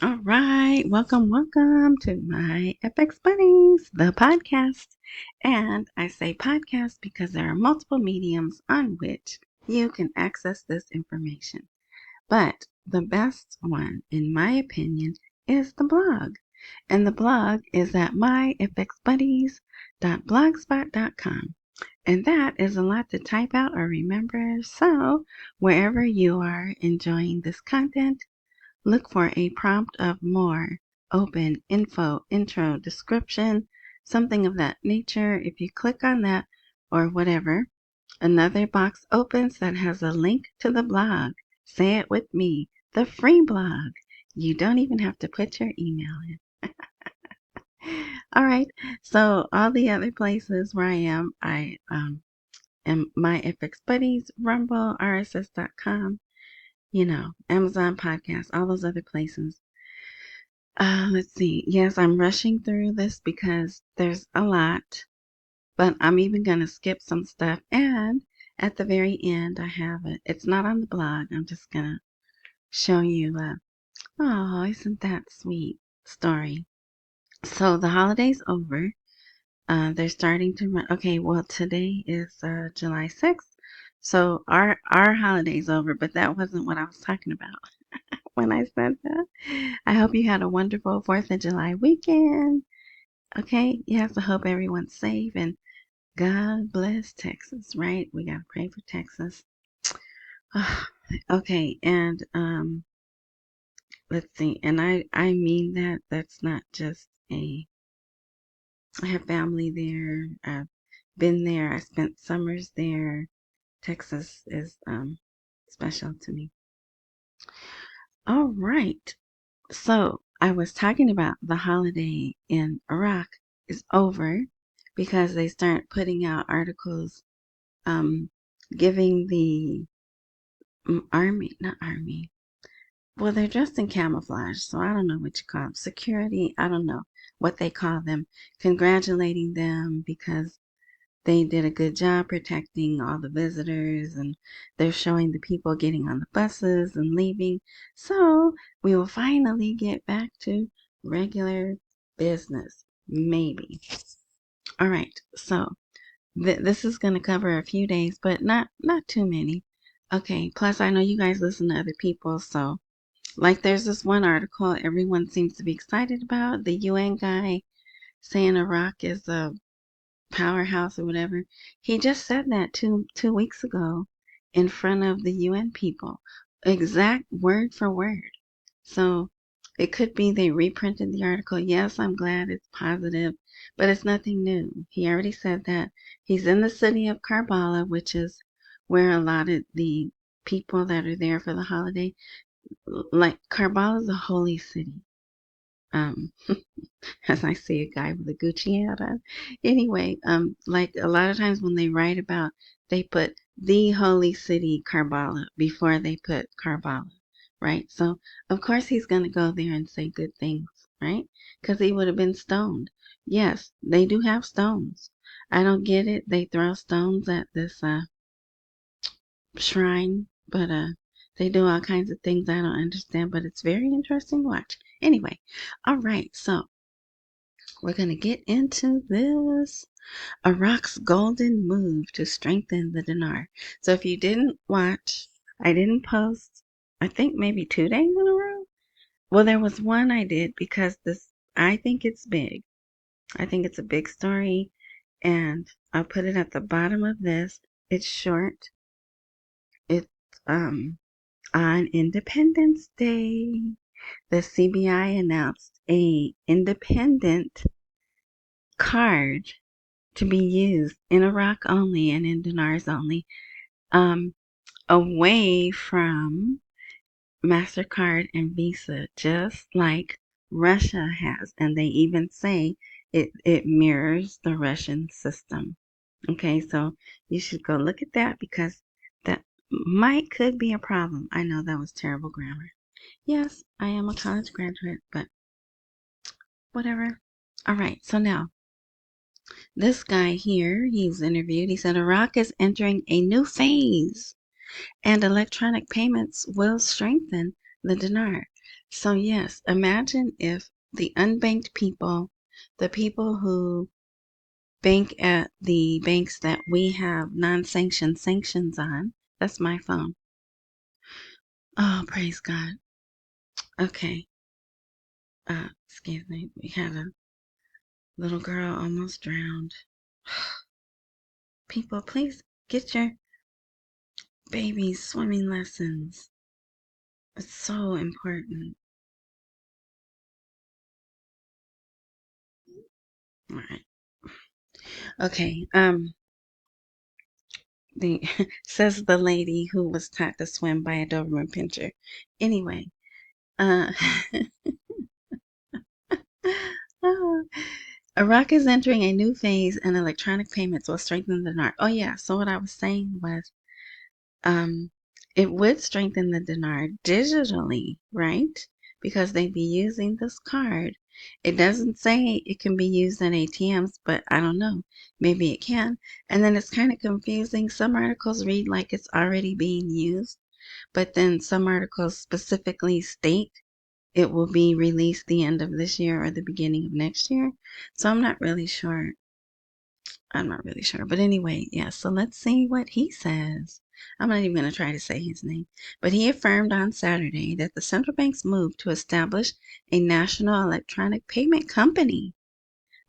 All right, welcome to my FX Buddies, the podcast. And I say podcast because there are multiple mediums on which you can access this information. But the best one, in my opinion, is the blog. And the blog is at myfxbuddies.blogspot.com. And that is a lot to type out or remember. So, wherever you are enjoying this content, look for a prompt of more, open, info, intro, description, something of that nature. If you click on that or whatever, another box opens that has a link to the blog. Say it with me, the free blog. You don't even have to put your email in. All right. So all the other places where I am my FX Buddies, Rumble, RSS.com, Amazon Podcast, all those other places. Let's see. Yes, I'm rushing through this because there's a lot, but I'm even going to skip some stuff. And at the very end, I have it. It's not on the blog. I'm just going to show you. Oh, isn't that sweet story? So the holiday's over. They're starting to run. Okay, well, today is July 6th. So our holiday's over, but that wasn't what I was talking about when I said that. I hope you had a wonderful 4th of July weekend. Okay, yes, I hope everyone's safe and God bless Texas, right? We gotta pray for Texas. Okay, and let's see, and I mean that that's not just I have family there. I've been there. I spent summers there. Texas is special to me. All right. So I was talking about the holiday in Iraq is over because they start putting out articles um, giving the army, not army, well, they're dressed in camouflage, so I don't know what you call them. Security, I don't know what they call them, congratulating them because they did a good job protecting all the visitors and they're showing the people getting on the buses and leaving. So we will finally get back to regular business. Maybe. All right. So this is going to cover a few days, but not too many. Okay. Plus, I know you guys listen to other people, so like there's this one article everyone seems to be excited about. The UN guy saying Iraq is a powerhouse or whatever. He just said that two weeks ago in front of the UN people, exact word for word. So it could be they reprinted the article. Yes, I'm glad it's positive, but it's nothing new. He already said that. He's in the city of Karbala, which is where a lot of the people that are there for the holiday, like Karbala is a holy city. Um, as I see a guy with a Gucci hat on. Anyway, like a lot of times when they write about, they put the holy city Karbala before they put Karbala, right? So of course he's going to go there and say good things, right? Because he would have been stoned. Yes, they do have stones. I don't get it. They throw stones at this shrine, but they do all kinds of things I don't understand, but it's very interesting to watch. Anyway, all right, so we're going to get into this. Iraq's golden move to strengthen the dinar. So if you didn't watch, I didn't post, I think maybe 2 days in a row. Well, there was one I did because I think it's big. I think it's a big story, and I'll put it at the bottom of this. It's short. It's on Independence Day. The CBI announced a independent card to be used in Iraq only and in dinars only, um, away from MasterCard and Visa, just like Russia has. And they even say it mirrors the Russian system. Okay, so you should go look at that because that could be a problem. I know that was terrible grammar. Yes, I am a college graduate, but whatever. All right, so now this guy here, he's interviewed. He said Iraq is entering a new phase and electronic payments will strengthen the dinar. So yes, imagine if the unbanked people, the people who bank at the banks that we have non-sanctioned sanctions on. That's my phone. Oh, praise God. Okay. Excuse me. We had a little girl almost drowned. People, please get your babies swimming lessons. It's so important. All right. Okay. The says the lady who was taught to swim by a Doberman Pinscher. Anyway, uh, Iraq is entering a new phase, and electronic payments will strengthen the dinar. Oh yeah. So what I was saying was, um, it would strengthen the dinar digitally, right? Because they'd be using this card. It doesn't say it can be used in ATMs, but I don't know. Maybe it can. And then it's kind of confusing. Some articles read like it's already being used, but then some articles specifically state it will be released the end of this year or the beginning of next year. So I'm not really sure. I'm not really sure. But anyway, yeah, so let's see what he says. I'm not even going to try to say his name. But he affirmed on Saturday that the central bank's move to establish a national electronic payment company,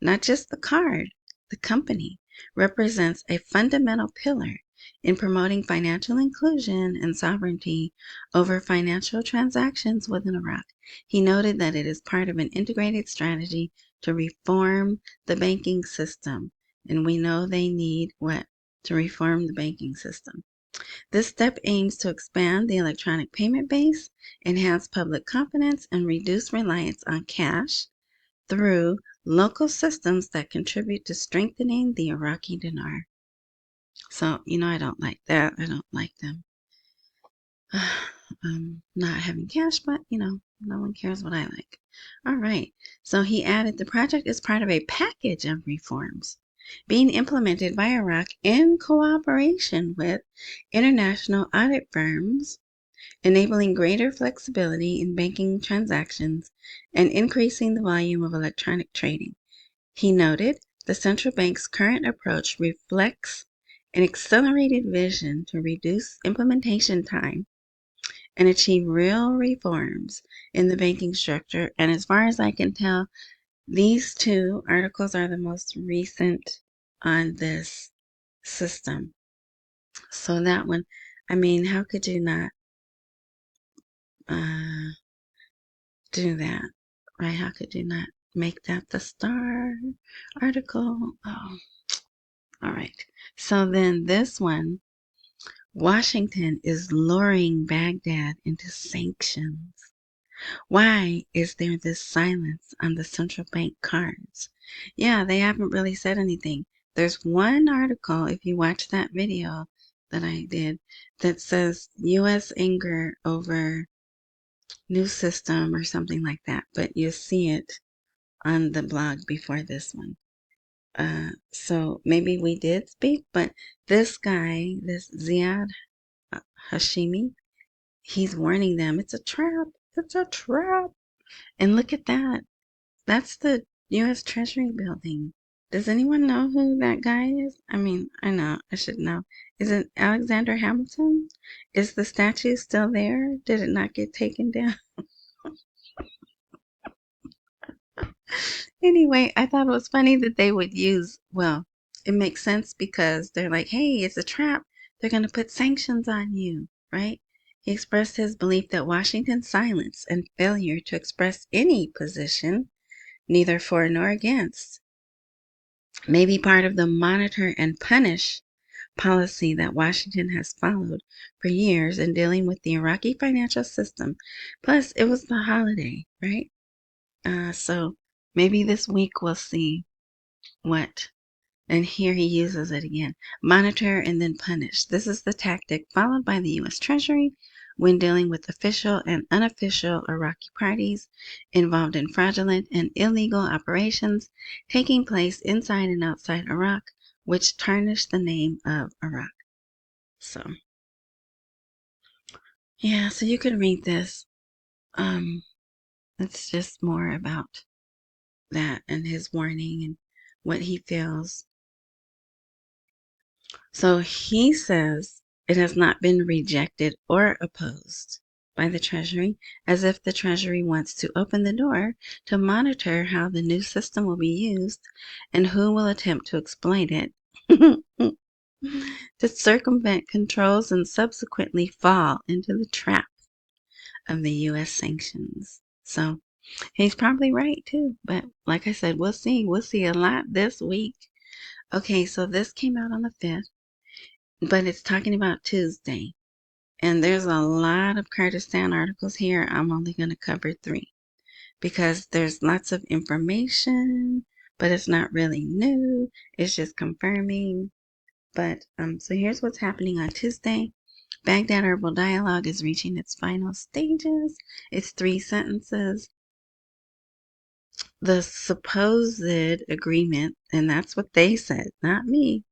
not just the card, the company, represents a fundamental pillar in promoting financial inclusion and sovereignty over financial transactions within Iraq. He noted that it is part of an integrated strategy to reform the banking system. And we know they need what? To reform the banking system. This step aims to expand the electronic payment base, enhance public confidence, and reduce reliance on cash through local systems that contribute to strengthening the Iraqi dinar. So, I don't like that. I don't like them not having cash, but, no one cares what I like. All right. So he added the project is part of a package of reforms being implemented by Iraq in cooperation with international audit firms, enabling greater flexibility in banking transactions and increasing the volume of electronic trading. He noted the central bank's current approach reflects an accelerated vision to reduce implementation time and achieve real reforms in the banking structure. And as far as I can tell, these two articles are the most recent on this system. So that one, I mean, how could you not do that, right? How could you not make that the star article? Oh, all right. So then this one, Washington is luring Baghdad into sanctions. Why is there this silence on the central bank cards? Yeah, they haven't really said anything. There's one article, if you watch that video that I did, that says U.S. anger over new system or something like that, but you see it on the blog before this one. So maybe we did speak, but this guy, this Ziad Hashimi, he's warning them it's a trap. It's a trap. And look at that. That's the U.S. Treasury building. Does anyone know who that guy is? I mean, I know. I should know. Is it Alexander Hamilton? Is the statue still there? Did it not get taken down? Anyway, I thought it was funny that they would use, well, it makes sense because they're like, hey, it's a trap. They're going to put sanctions on you, right? He expressed his belief that Washington's silence and failure to express any position, neither for nor against, may be part of the monitor and punish policy that Washington has followed for years in dealing with the Iraqi financial system. Plus, it was the holiday, right? So maybe this week we'll see what, and here he uses it again, monitor and then punish. This is the tactic followed by the U.S. Treasury when dealing with official and unofficial Iraqi parties involved in fraudulent and illegal operations taking place inside and outside Iraq, which tarnish the name of Iraq. So, yeah, so you can read this. It's just more about that and his warning and what he feels. So he says it has not been rejected or opposed by the Treasury, as if the Treasury wants to open the door to monitor how the new system will be used and who will attempt to exploit it to circumvent controls and subsequently fall into the trap of the U.S. sanctions. So he's probably right too. But like I said, we'll see. We'll see a lot this week. Okay, so this came out on the 5th, but it's talking about Tuesday. And there's a lot of Kurdistan articles here. I'm only going to cover 3 because there's lots of information, but it's not really new. It's just confirming. But so here's what's happening on Tuesday. Baghdad Herbal Dialogue is reaching its final stages. It's 3 sentences. The supposed agreement, and that's what they said, not me.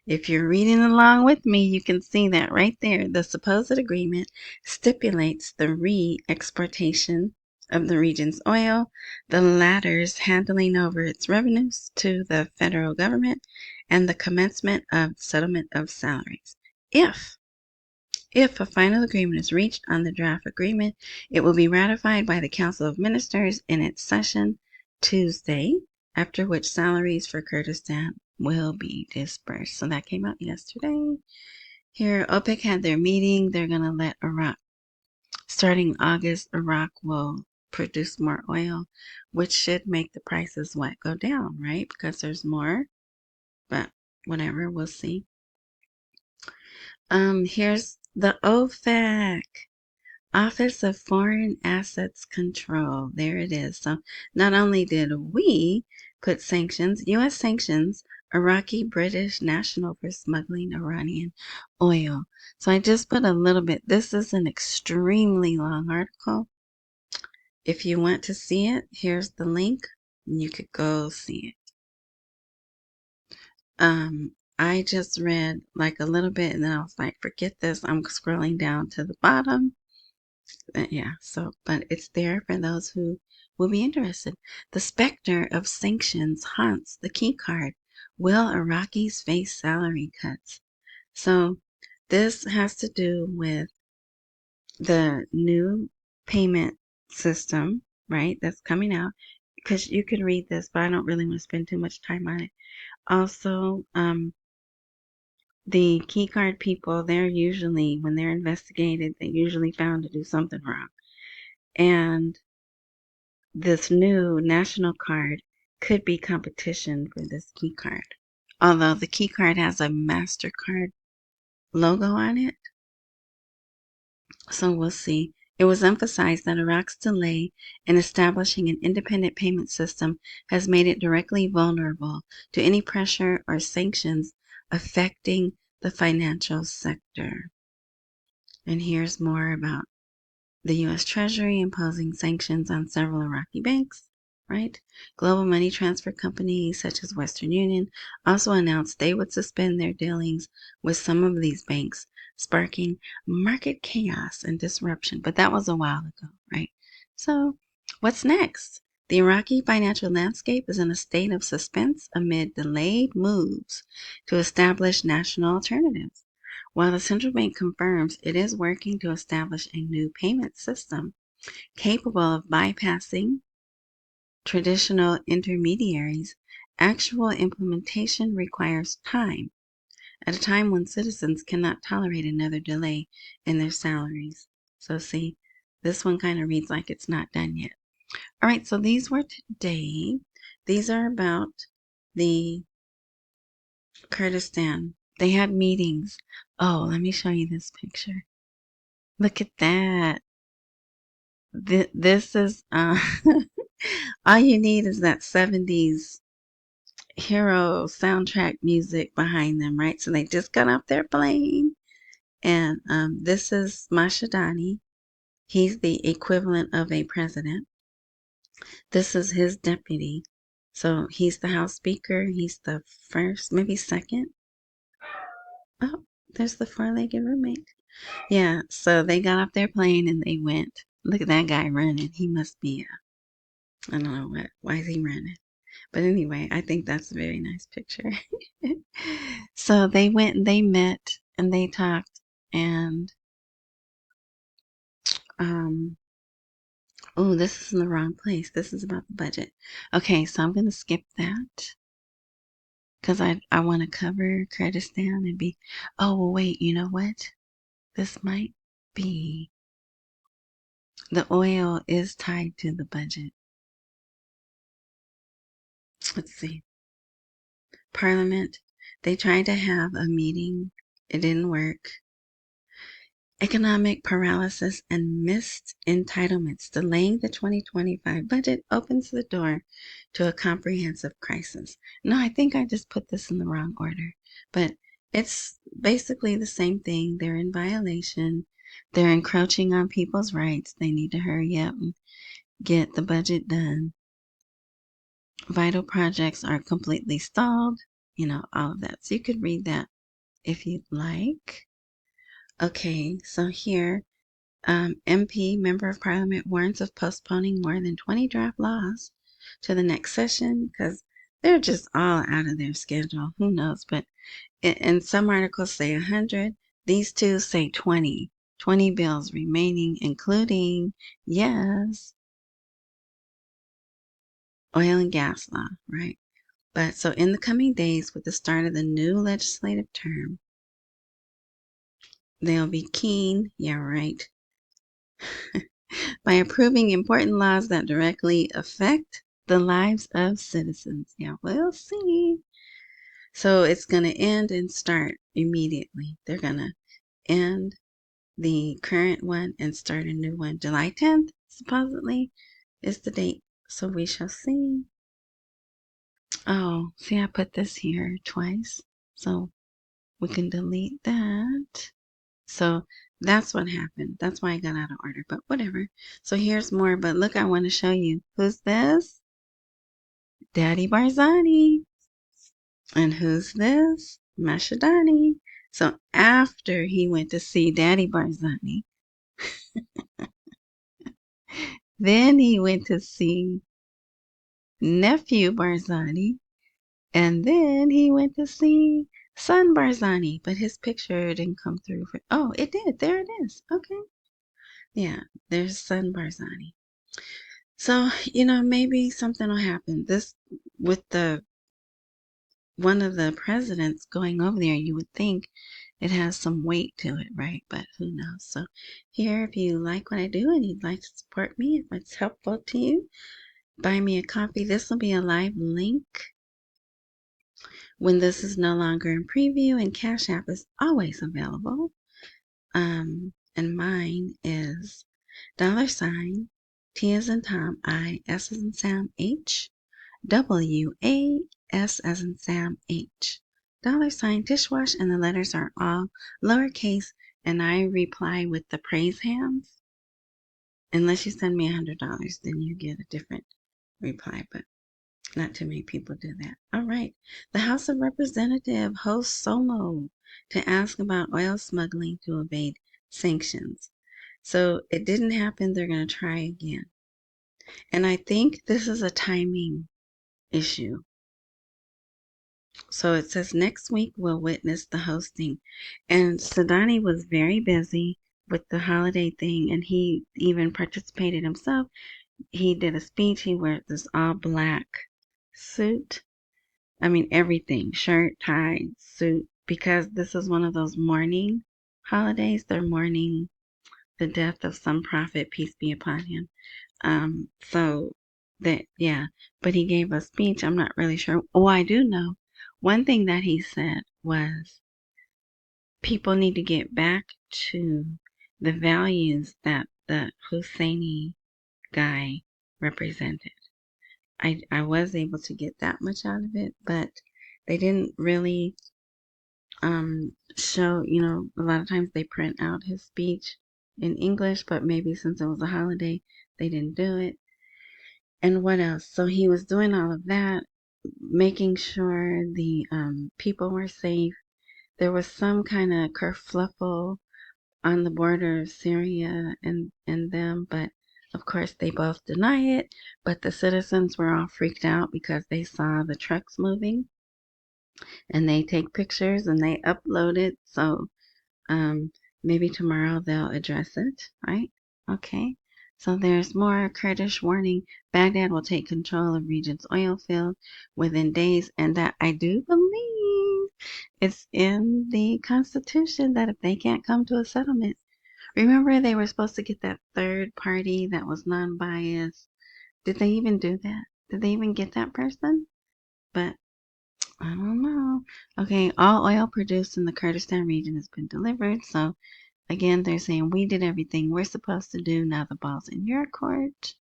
If you're reading along with me, you can see that right there. The supposed agreement stipulates the re-exportation of the region's oil, the latter's handling over its revenues to the federal government, and the commencement of settlement of salaries. If a final agreement is reached on the draft agreement, it will be ratified by the Council of Ministers in its session Tuesday, after which salaries for Kurdistan will be dispersed. So that came out yesterday. Here, OPEC had their meeting. They're going to let Iraq, starting August, Iraq will produce more oil, which should make the prices go down, right? Because there's more. But whatever, we'll see. Here's the OPEC. Office of Foreign Assets Control. There it is. So not only did we put sanctions, U.S. sanctions, Iraqi British national for smuggling Iranian oil. So I just put a little bit. This is an extremely long article. If you want to see it, here's the link. You could go see it. I just read like a little bit and then I was like, forget this. I'm scrolling down to the bottom. Yeah, so, but it's there for those who will be interested. The spectre of sanctions haunts the key card. Will Iraqis face salary cuts? So, this has to do with the new payment system, right? That's coming out. Because you could read this, but I don't really want to spend too much time on it. Also, the key card people, they're usually, when they're investigated, they're usually found to do something wrong. And this new national card could be competition for this key card. Although the key card has a MasterCard logo on it. So we'll see. It was emphasized that Iraq's delay in establishing an independent payment system has made it directly vulnerable to any pressure or sanctions affecting the financial sector. And here's more about the U.S. Treasury imposing sanctions on several Iraqi banks, right? Global money transfer companies such as Western Union also announced they would suspend their dealings with some of these banks, sparking market chaos and disruption. But that was a while ago, right? So what's next? The Iraqi financial landscape is in a state of suspense amid delayed moves to establish national alternatives. While the central bank confirms it is working to establish a new payment system capable of bypassing traditional intermediaries, actual implementation requires time, at a time when citizens cannot tolerate another delay in their salaries. So see, this one kind of reads like it's not done yet. All right, so these were today. These are about the Kurdistan. They had meetings. Oh, let me show you this picture. Look at that. This is, all you need is that 70s hero soundtrack music behind them, right? So they just got off their plane. And this is Mashadani. He's the equivalent of a president. This is his deputy. So he's the House Speaker. He's the first, maybe second. Oh, there's the four-legged roommate. Yeah, so they got off their plane and they went. Look at that guy running. He must be I don't know why is he running. But anyway, I think that's a very nice picture. So they went and they met and they talked and oh, this is in the wrong place. This is about the budget. Okay, so I'm gonna skip that because I want to cover Kurdistan and be. Oh well, wait. You know what? This might be. The oil is tied to the budget. Let's see. Parliament. They tried to have a meeting. It didn't work. Economic paralysis and missed entitlements. Delaying the 2025 budget opens the door to a comprehensive crisis. No, I think I just put this in the wrong order, but it's basically the same thing. They're in violation. They're encroaching on people's rights. They need to hurry up and get the budget done. Vital projects are completely stalled. All of that. So you could read that if you'd like. Okay, so here MP, Member of Parliament, warns of postponing more than 20 draft laws to the next session because they're just all out of their schedule. Who knows? But and some articles say 100. These two say 20. 20 bills remaining, including, yes, oil and gas law, right? But so in the coming days, with the start of the new legislative term, they'll be keen, yeah, right, by approving important laws that directly affect the lives of citizens. Yeah, we'll see. So it's going to end and start immediately. They're going to end the current one and start a new one. July 10th, supposedly, is the date. So we shall see. Oh, see, I put this here twice. So we can delete that. So that's what happened. That's why I got out of order, but whatever. So here's more, but look, I want to show you. Who's this? Daddy Barzani. And who's this? Mashadani. So after he went to see Daddy Barzani, then he went to see nephew Barzani, and then he went to see son Barzani, but his picture didn't come through. Oh, it did. There it is. Okay. Yeah, there's son Barzani. So, maybe something will happen. This, with the one of the presidents going over there, you would think it has some weight to it, right? But who knows? So, here, if you like what I do and you'd like to support me, if it's helpful to you, buy me a coffee. This will be a live link when this is no longer in preview, and Cash App is always available. And mine is $ T as in Tom, I, S as in Sam, H, WAS as in Sam, H. $ Dishwash, and the letters are all lowercase, and I reply with the praise hands. Unless you send me $100, then you get a different reply, but not too many people do that. All right. The House of Representatives hosts Somo to ask about oil smuggling to evade sanctions. So it didn't happen. They're going to try again. And I think this is a timing issue. So it says next week we'll witness the hosting. And Sadani was very busy with the holiday thing, and he even participated himself. He did a speech. He wore this all black suit. I mean, everything, shirt, tie, suit, because this is one of those mourning holidays. They're mourning the death of some prophet, peace be upon him. So that, yeah, but he gave a speech. I'm not really sure. Oh, I do know. One thing that he said was people need to get back to the values that the Husseini guy represented. I was able to get that much out of it, but they didn't really show, a lot of times they print out his speech in English, but maybe since it was a holiday, they didn't do it. And what else? So he was doing all of that, making sure the people were safe. There was some kind of kerfluffle on the border of Syria and them, but Of course, they both deny it, but the citizens were all freaked out because they saw the trucks moving and they take pictures and they upload it. So um, maybe tomorrow they'll address it, right? Okay. So there's more Kurdish warning. Baghdad will take control of region's oil field within days, and that I do believe it's in the Constitution that if they can't come to a settlement, remember they were supposed to get that third party that was non-biased. Did they even do that? Did they even get that person? But I don't know. Okay, all oil produced in the Kurdistan region has been delivered. So again, they're saying we did everything we're supposed to do. Now the ball's in your court.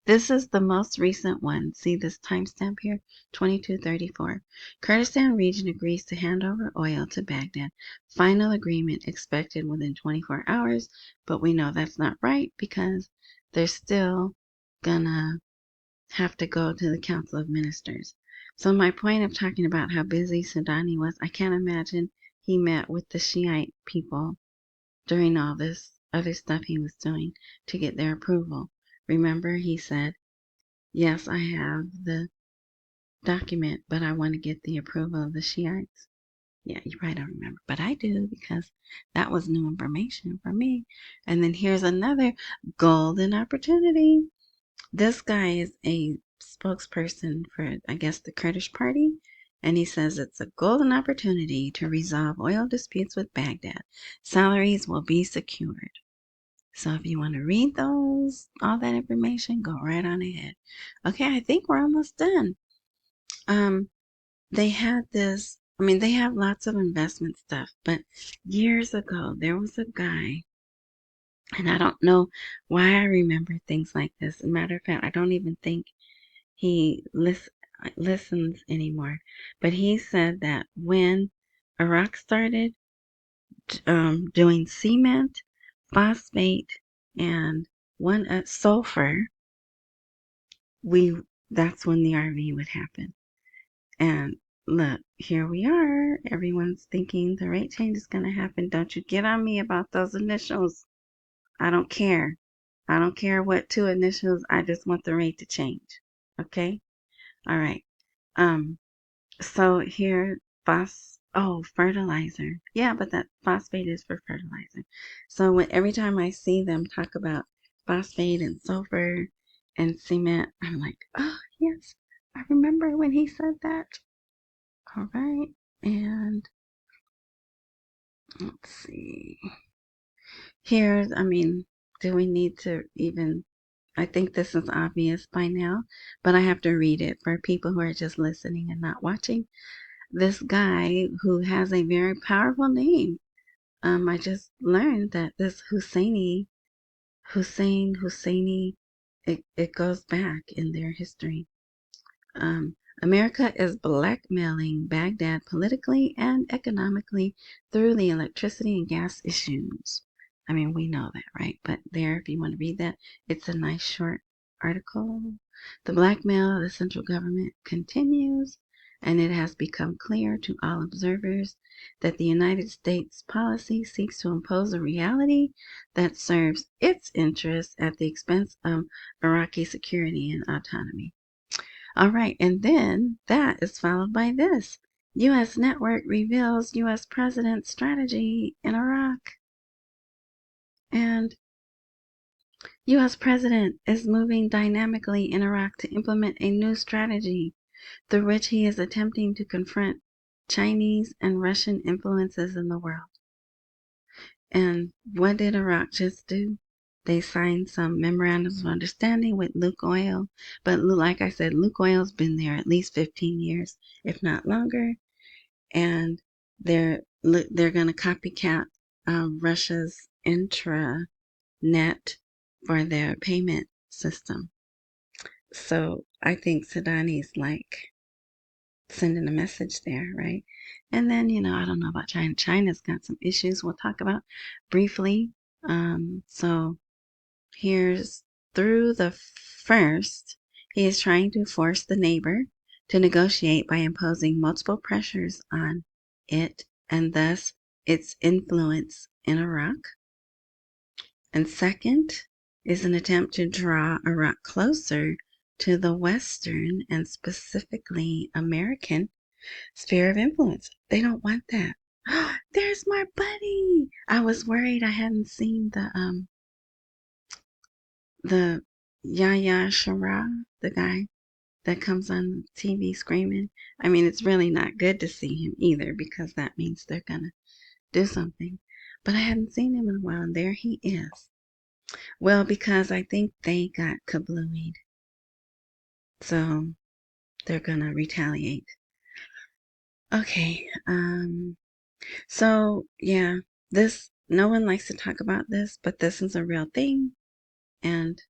This is the most recent one. See this timestamp here? 2234. Kurdistan region agrees to hand over oil to Baghdad. Final agreement expected within 24 hours. But we know that's not right because they're still gonna have to go to the Council of Ministers. So my point of talking about how busy Sudani was, I can't imagine he met with the Shiite people during all this other stuff he was doing to get their approval. Remember, he said, yes, I have the document, but I want to get the approval of the Shiites. Yeah, you probably don't remember, but I do because that was new information for me. And then here's another golden opportunity. This guy is a spokesperson for, I guess, the Kurdish party, and he says it's a golden opportunity to resolve oil disputes with Baghdad. Salaries will be secured. So if you want to read all that information, go right on ahead. Okay, I think we're almost done. They had this, I mean, they have lots of investment stuff, but years ago, there was a guy, and I don't know why I remember things like this. As a matter of fact, I don't even think he listens anymore. But he said that when Iraq started doing cement, phosphate, and sulfur, that's when the RV would happen. And look, here we are. Everyone's thinking the rate change is going to happen. Don't you get on me about those initials. I don't care. I don't care what two initials. I just want the rate to change. Okay? All right. So here, fertilizer. Yeah, but that phosphate is for fertilizer. So every time I see them talk about phosphate and sulfur and cement, I'm like, oh, yes, I remember when he said that. All right. And let's see. Do we need to even, I think this is obvious by now, but I have to read it for people who are just listening and not watching. This guy who has a very powerful name. I just learned that this Husseini, it goes back in their history. America is blackmailing Baghdad politically and economically through the electricity and gas issues. I mean, we know that, right? But there, if you want to read that, it's a nice short article. The blackmail of the central government continues, and it has become clear to all observers that the United States policy seeks to impose a reality that serves its interests at the expense of Iraqi security and autonomy. All right, and then that is followed by this. U.S. network reveals U.S. president's strategy in Iraq. And U.S. president is moving dynamically in Iraq to implement a new strategy through which he is attempting to confront Chinese and Russian influences in the world. And what did Iraq just do? They signed some memorandums of understanding with Lukoil. But like I said, Lukoil's been there at least 15 years, if not longer. And they're going to copycat Russia's intranet for their payment system. So I think Sudani's like sending a message there, right? And then, I don't know about China. China's got some issues we'll talk about briefly. So here's through the first, he is trying to force the neighbor to negotiate by imposing multiple pressures on it and thus its influence in Iraq. And second, is an attempt to draw Iraq closer to the Western and specifically American sphere of influence. They don't want that. There's my buddy. I was worried I hadn't seen the Yahya Shara, the guy that comes on TV screaming. I mean, it's really not good to see him either because that means they're gonna do something. But I hadn't seen him in a while, and there he is. Well, because I think they got kablooied, so they're gonna retaliate. Okay. So yeah, this no one likes to talk about this, but this is a real thing, and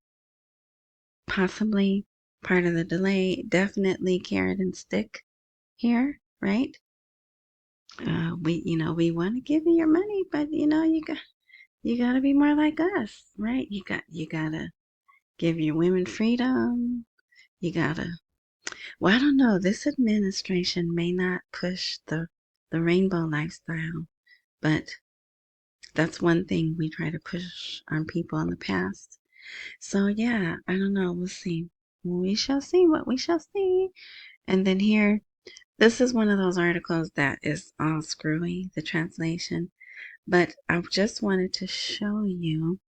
possibly part of the delay. Definitely carrot and stick here, right? We want to give you your money, but you got to be more like us, right? You gotta give your women freedom. You gotta. Well, I don't know. This administration may not push the rainbow lifestyle, but that's one thing we try to push on people in the past. So yeah, I don't know. We'll see. We shall see what we shall see. And then here, this is one of those articles that is all screwy, the translation. But I just wanted to show you.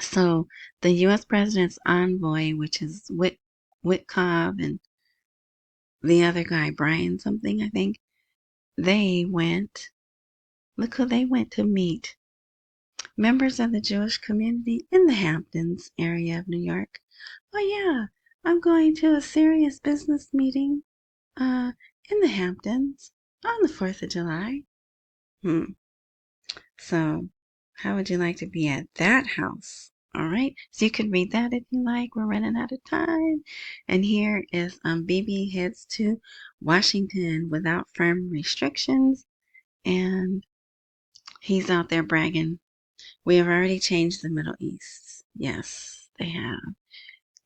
So the U.S. President's envoy, which is Witkoff and the other guy, Brian something, I think, they went, look who they went to meet. Members of the Jewish community in the Hamptons area of New York. Oh yeah, I'm going to a serious business meeting in the Hamptons on the 4th of July. So, how would you like to be at that house? All right, so you can read that if you like. We're running out of time. And here is Bibi heads to Washington without firm restrictions. And he's out there bragging. We have already changed the Middle East. Yes, they have.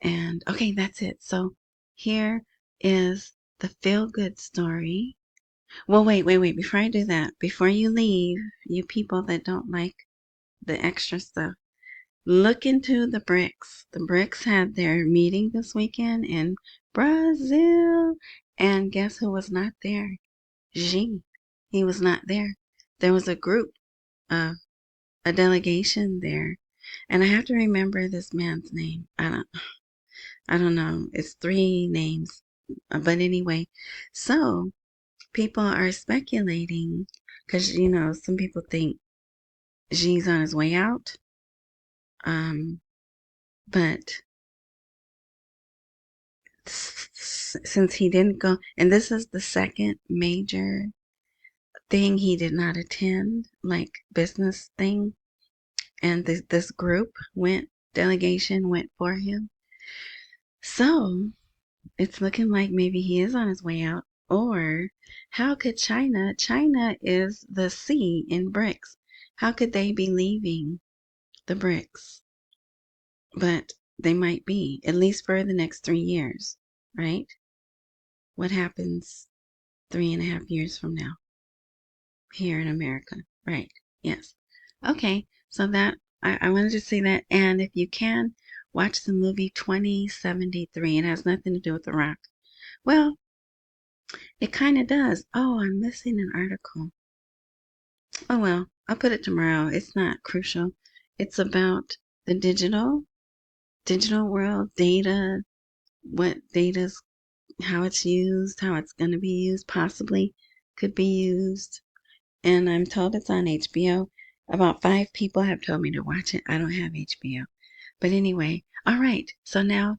And okay, that's it. So here is the feel-good story. Well, wait. Before I do that, before you leave, you people that don't like the extra stuff, look into the BRICS. The BRICS had their meeting this weekend in Brazil. And guess who was not there? Xi. He was not there. There was a group, a delegation there. And I have to remember this man's name. I don't know. It's 3 names. But anyway, so people are speculating because, some people think Xi's on his way out. But since he didn't go, and this is the second major thing he did not attend, like business thing, and this delegation went for him. So it's looking like maybe he is on his way out. Or how could China is the C in BRICS. How could they be leaving the BRICS? But they might be, at least for the next 3 years, right? What happens 3.5 years from now here in America? Right. Yes. Okay. So that I wanted to say that. And if you can, watch the movie 2073. It has nothing to do with Iraq. Well, it kind of does. Oh, I'm missing an article. Oh, well, I'll put it tomorrow. It's not crucial. It's about the digital world, data, what data's, how it's used, how it's going to be used, possibly could be used. And I'm told it's on HBO. About 5 people have told me to watch it. I don't have HBO. But anyway, all right. So now,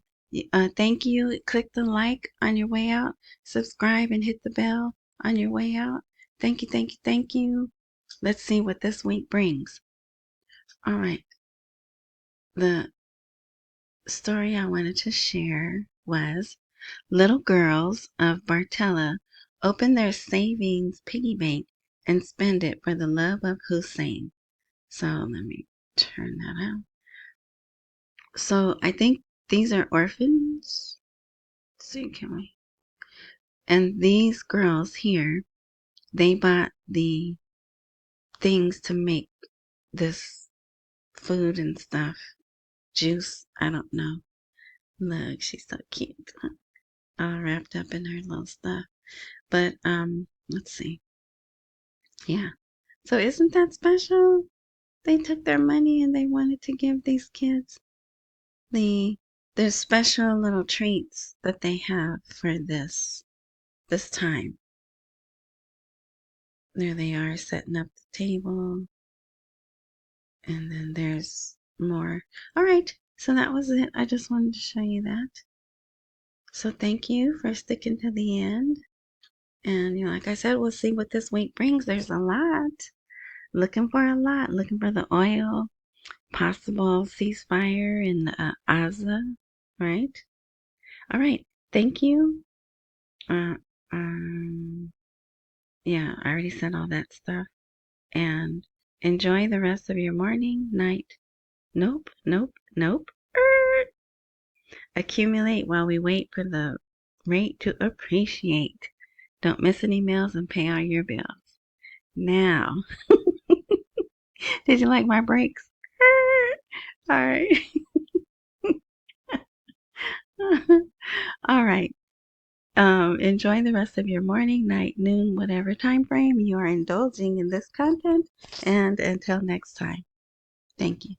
thank you. Click the like on your way out. Subscribe and hit the bell on your way out. Thank you, thank you, thank you. Let's see what this week brings. All right. The story I wanted to share was little girls of Bartella open their savings piggy bank and spend it for the love of Hussein. So let me turn that out. So I think these are orphans. Let's see, can we? And these girls here, they bought the things to make this food and stuff. juice. I don't know. Look, she's so cute. All wrapped up in her little stuff. But let's see. Yeah. So isn't that special? They took their money and they wanted to give these kids the special little treats that they have for this time. There they are setting up the table. And then there's more. All right. So that was it. I just wanted to show you that. So thank you for sticking to the end. And like I said, we'll see what this week brings. There's a lot. Looking for a lot. Looking for the oil. Possible ceasefire in Gaza. Right? All right. Thank you. Uh, yeah, I already said all that stuff. And enjoy the rest of your morning, night. Nope, nope, nope. Accumulate while we wait for the rate to appreciate. Don't miss any meals and pay all your bills. Now, did you like my breaks? All right. All right. Enjoy the rest of your morning, night, noon, whatever time frame you are indulging in this content. And until next time, thank you.